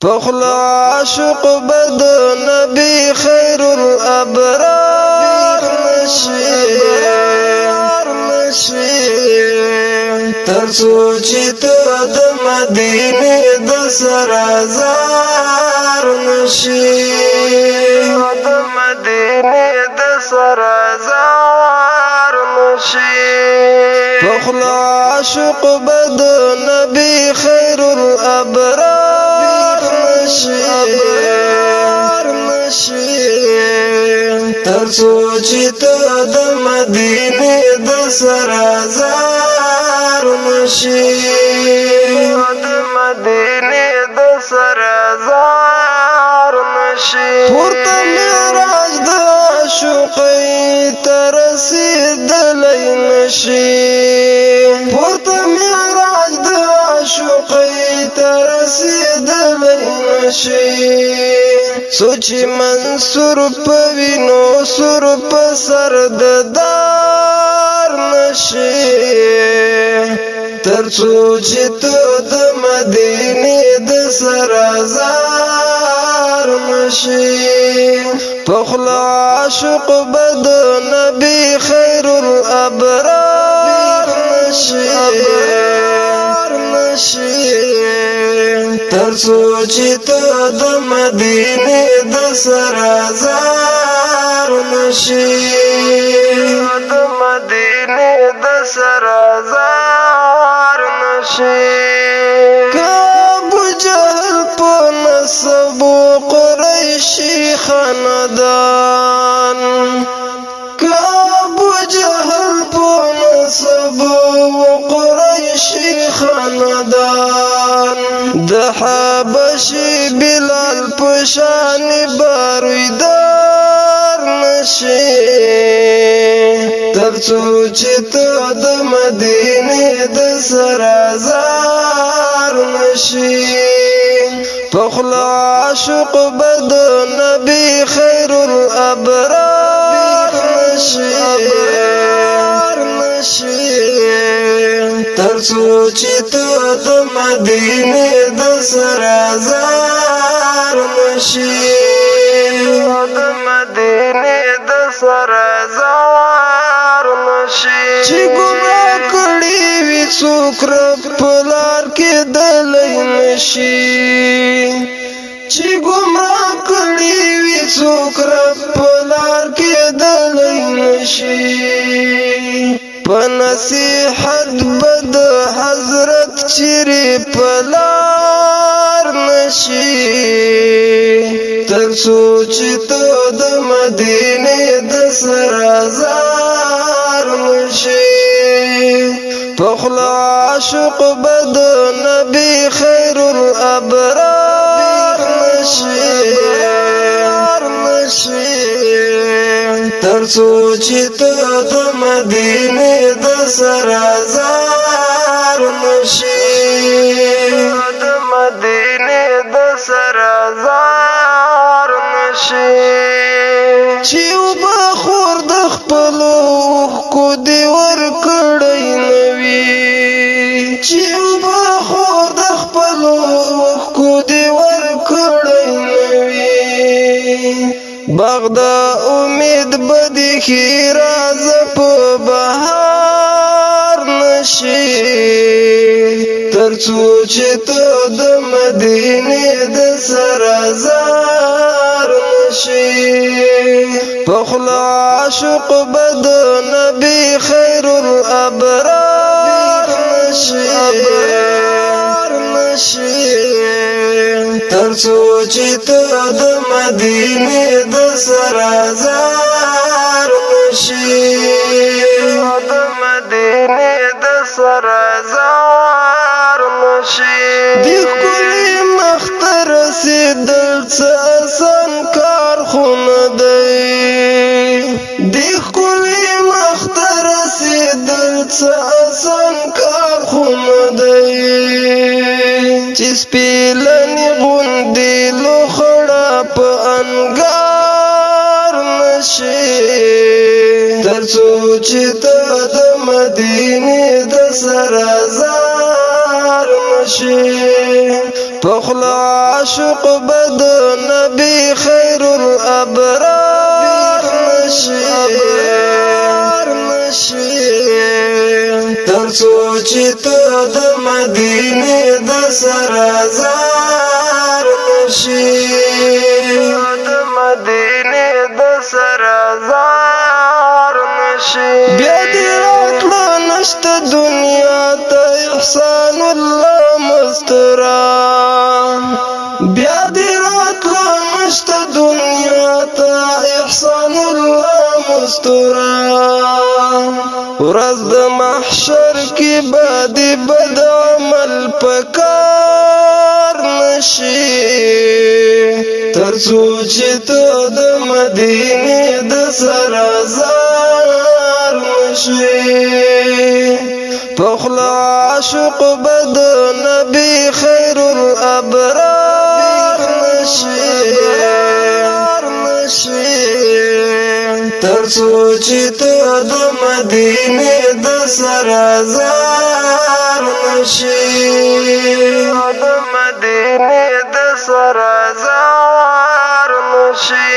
پخلا عاشق بد نبی خیر الابرار نشی ترڅو چې ته د مدینه د سرازار نشي د مدینه د سرازار نشي پخلا عاشق بد نبی خیر الابرار نشي ترڅو چې ته د مدینه د سرازار نشي د مدینه د سرازار نشي پورته معراج د عاشقۍ ته رسېدلی نشي پورته معراج د عاشقۍ ته رسېدلی نشي سوچ منصور په وینو سور په سر د دار نشي ترڅو چې ته د مدینه د سرازار نشي پخلا عاشق بد نبی خیر الابرار نشي ترڅو چې ته د مدینه د سرازار نشي د مدینه د سرازار نشي ابو جهل په نسب قریشی خاندان ابو جهل په نسب قریشی خاندان د حبشي بلال پشان بارویدار نشي ترڅو چې ته د مدینه د سرازار نشي پخلا عاشق بد نبی خیر الابرار نشي ترڅو چې ته د مدینه د سرازار نشي د مدینه د سرازار نشي چې ګمراه کړي وي څوک رب په لار کې دلی نشي چې ګمراه کړي وي څوک رب په لار کې دلی نشي په نصیحت بد حضرت چیرې په لار نشي ترڅو چې ته د مدینه د سرازار نشي پخلا عاشق بد نبی خیر الابرار نشي ترڅو چې ته د مدینه د سرازار نشي د مدینه د سرازار نشي چې وبخور د خپلو اوښکو دې ورکړی نه وي چې وبخور د خپلو اوښکو دې ورکړی نه وي باغ د امید بدیخي راز په بهار نشي ترڅو چې ته د مدینه د سرازار نشي پخلا عاشق بد نبی خیر الابرار نشي ترڅو چې ته د مدینه د سرازار نشي د مدینه د سرازار نشي د ښکلي مخته رسېدل څه آسان کار خو نه دی د ښکلي مخته رسېدل څه آسان کار خو نه دی چې سپېلنې غوندې لوخړه په انګار نشي ترڅو چې ته د مدینه د سرازار نشي پخلا عاشق بد نبی خیر الابرار نشي تر څو چې ته د مدینه د سرازار نشي د مدینه د سرازار نشي بیا دې راتلو نشته دنیا ته احسان الله مستورا بیا دې راتلو نشته دنیا ته احسان الله مستورا ورځ د محشر کې بد عمل پکار نشي تر څو چې ته د مدینه د سرازار نشي پخلا عاشق بد نبی خیر الابرار نشي تر څو چې ته د مدینه د سرازار نشي د مدینه د سرازار نشي